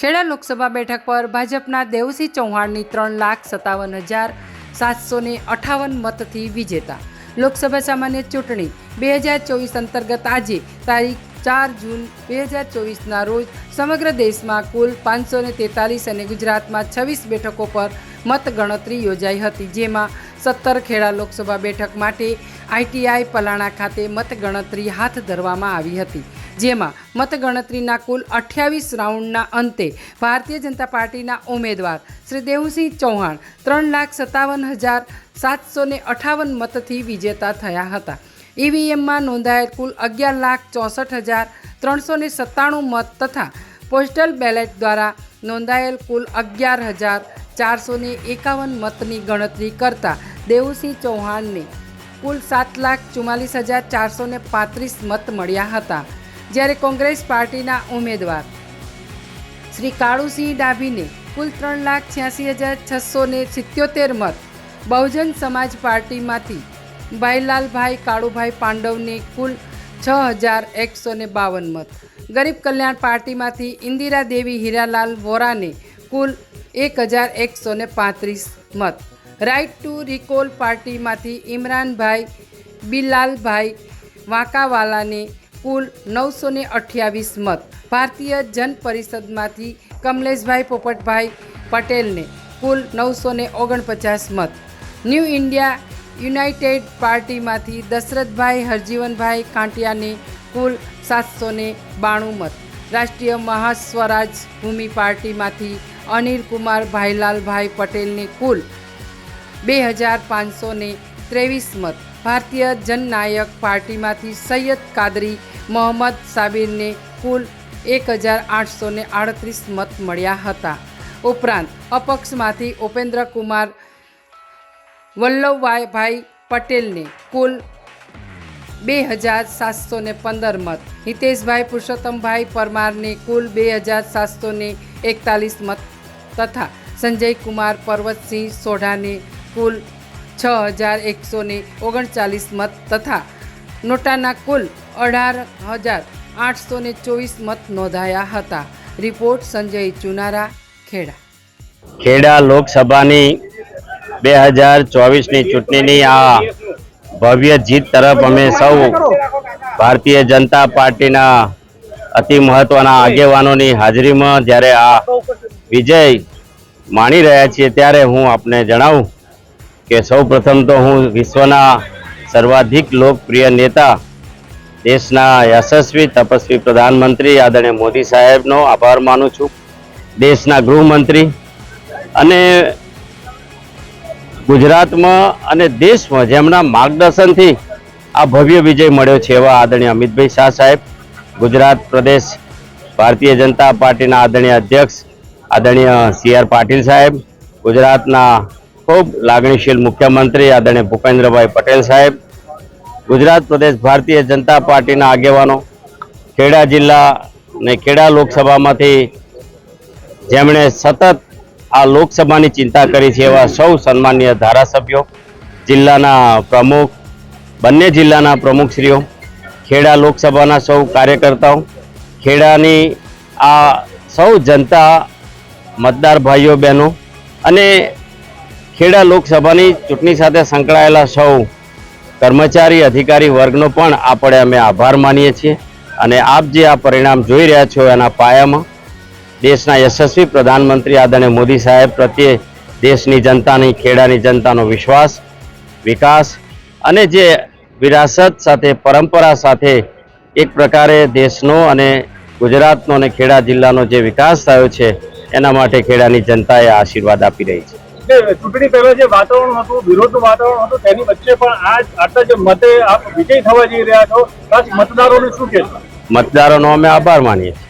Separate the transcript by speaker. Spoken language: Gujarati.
Speaker 1: ખેડા લોકસભા બેઠક પર ભાજપના દેવસિંહ ચૌહાણની 3,57,758 મતથી વિજેતા. લોકસભા સામાન્ય ચૂંટણી 2024 અંતર્ગત આજે તારીખ 4 જૂન 2024ના રોજ સમગ્ર દેશમાં કુલ 543 અને ગુજરાતમાં 26 બેઠકો પર મતગણતરી યોજાઈ હતી, જેમાં 17 ખેડા લોકસભા બેઠક માટે ITI પલાણા ખાતે મતગણતરી હાથ ધરવામાં આવી હતી, જેમાં મતગણતરીના કુલ 28 રાઉન્ડના અંતે ભારતીય જનતા પાર્ટીના ઉમેદવાર શ્રી દેવસિંહ ચૌહાણ 3,57,758 મતથી વિજેતા થયા હતા. EVMમાં નોંધાયેલ કુલ 11,64,397 મત તથા પોસ્ટલ બેલેટ દ્વારા નોંધાયેલ કુલ 11,451 મતની ગણતરી કરતા દેવસિંહ ચૌહાણને કુલ 7,44,435 મત મળ્યા હતા, જ્યારે કોંગ્રેસ પાર્ટીના ઉમેદવાર શ્રી કાળુસિંહ ડાભીને કુલ 3,86,677 મત, બહુજન સમાજ પાર્ટીમાંથી ભાઈલાલભાઈ કાળુભાઈ પાંડવને કુલ 6,152 મત, ગરીબ કલ્યાણ પાર્ટીમાંથી ઇન્દિરા દેવી હીરાલાલ વોરાને કુલ 1,135 મત, રાઇટ ટુ રિકોલ પાર્ટીમાંથી ઇમરાનભાઈ બિલાલભાઈ વાંકાવાલાને કુલ 928 મત, ભારતીય જન પરિષદમાંથી કમલેશભાઈ પોપટભાઈ પટેલને કુલ 949 મત, new India United પાર્ટીમાંથી Dasharathbhai Harjivanbhai કાંટિયાને કુલ 792 મત, રાષ્ટ્રીય મહાસ્વરાજ ભૂમિ પાર્ટીમાંથી અનિલકુમાર ભાઈલાલભાઈ પટેલને કુલ 2,523 મત, ભારતીય જનનાયક પાર્ટીમાંથી સૈયદ કાદરી મોહમ્મદ સાબિરને કુલ 1,838 મત મળ્યા હતા. ઉપરાંત અપક્ષમાંથી ઉપેન્દ્રકુમાર વલ્લભભાઈ પટેલને કુલ 2,715 મત, હિતેશભાઈ પુરુષોત્તમભાઈ પરમારને કુલ 2,741 મત તથા સંજયકુમાર પર્વતસિંહ સોઢાને કુલ 6,139 મત તથા નોટાના કુલ 18,824 મત નોંધાયા હતા. રિપોર્ટ સંજય ચુનારા, ખેડા.
Speaker 2: ખેડા લોકસભાની 2024ની ચૂંટણીની આ ભવ્ય જીત તરફ અમે સૌ ભારતીય જનતા પાર્ટીના અતિ મહત્વના આગેવાનોની હાજરીમાં જ્યારે આ વિજય માણી રહ્યા છીએ, ત્યારે હું આપને જણાવું કે સૌ પ્રથમ તો હું વિશ્વના સર્વાધિક લોકપ્રિય નેતા, દેશના યશસ્વી તપસ્વી પ્રધાનમંત્રી આદરણીય મોદી સાહેબનો આભાર માનું છું. દેશના ગૃહમંત્રી અને ગુજરાતમાં અને દેશમાં જેમના માર્ગદર્શનથી આ ભવ્ય વિજય મળ્યો છે એવા આદરણીય અમિતભાઈ શાહ સાહેબ, ગુજરાત પ્રદેશ ભારતીય જનતા પાર્ટીના આદરણીય અધ્યક્ષ આદરણીય CR પાટીલ સાહેબ, ગુજરાતના ખૂબ લાગણીશીલ મુખ્યમંત્રી આદરણીય ભૂપેન્દ્રભાઈ પટેલ સાહેબ, ગુજરાત પ્રદેશ ભારતીય જનતા પાર્ટીના આગેવાનો, ખેડા જિલ્લા અને ખેડા લોકસભામાંથી જેમણે સતત આ લોકસભાની ચિંતા કરી છે એવા સૌ સન્માનીય ધારાસભ્યો, જિલ્લાના પ્રમુખ, બંને જિલ્લાના પ્રમુખશ્રીઓ, ખેડા લોકસભાના સૌ કાર્યકર્તાઓ, ખેડાની આ સૌ જનતા, મતદાર ભાઈઓ બહેનો અને ખેડા લોકસભાની ચૂંટણી સાથે સંકળાયેલા સૌ કર્મચારી અધિકારી વર્ગનો પણ આપણે અમે આભાર માનીએ છીએ. અને આપ જે આ પરિણામ જોઈ રહ્યા છો એના પાયામાં દેશના યશસ્વી પ્રધાનમંત્રી આદરણીય મોદી સાહેબ પ્રત્યે દેશની જનતાની, ખેડાની જનતાનો વિશ્વાસ, વિકાસ અને જે વિરાસત સાથે, પરંપરા સાથે એક પ્રકારે દેશનો અને ગુજરાતનો અને ખેડા જિલ્લાનો જે વિકાસ થયો છે એના માટે ખેડાની જનતાએ આશીર્વાદ આપી રહી છે.
Speaker 3: ચૂંટણી પહેલા જે વાતાવરણ હતું, વિરોધનું વાતાવરણ હતું, તેની વચ્ચે પણ આટલા જે મતે આપ વિજય થવા જઈ રહ્યા છો, ખાસ મતદારોને શું કહેશો?
Speaker 2: મતદારોનો અમે આભાર માનીએ છીએ.